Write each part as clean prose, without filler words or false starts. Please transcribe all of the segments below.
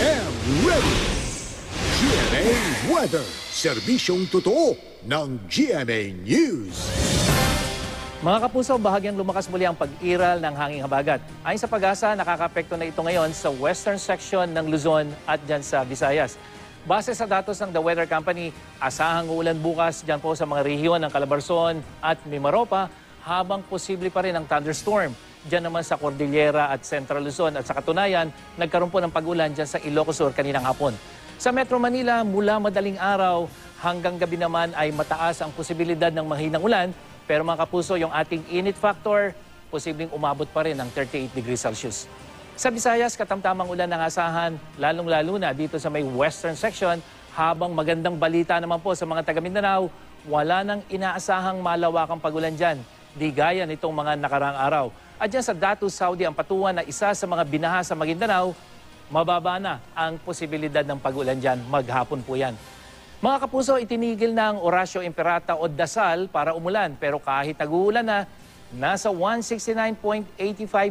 am ready. GMA Weather. Serbisyong totoo ng GMA News. Mga kapuso, bahagyang lumakas muli ang pag-iral ng hanging habagat. Ayon sa Pag-asa, nakakapekto na ito ngayon sa western section ng Luzon at dyan sa Visayas. Base sa datos ng The Weather Company, asahang uulan bukas dyan po sa mga rehiyon ng Calabarzon at Mimaropa, habang posible pa rin ang thunderstorm. Diyan naman sa Cordillera at Central Luzon at sa katunayan, nagkaroon po ng pag-ulan dyan sa Ilocos Sur kaninang hapon. Sa Metro Manila, mula madaling araw hanggang gabi naman ay mataas ang posibilidad ng mahinang ulan. Pero mga kapuso, yung ating init factor, posibleng umabot pa rin ng 38 degrees Celsius. Sa Visayas, katamtamang ulan ng asahan, lalong-lalo na dito sa may western section, habang magandang balita naman po sa mga taga Mindanao, wala nang inaasahang malawakang pag-ulan dyan, di gaya nitong mga nakaraang araw. At dyan sa Datu, Saudi, ang patuwa na isa sa mga binaha sa Maguindanao, mababa na ang posibilidad ng pag-ulan dyan. Maghapon po yan. Mga kapuso, itinigil na ang Orasio Imperata o dasal para umulan. Pero kahit nag-uulan na, nasa 169.85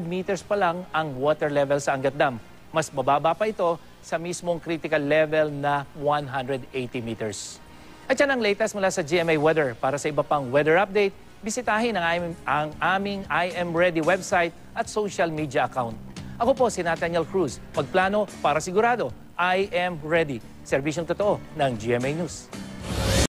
meters pa lang ang water level sa Angat Dam. Mas bababa pa ito sa mismong critical level na 180 meters. At yan ang latest mula sa GMA Weather. Para sa iba pang weather update, bisitahin ang aming I Am Ready website at social media account. Ako po si Nathaniel Cruz. Pagplano para sigurado, I Am Ready. Serbisyong totoo ng GMA News.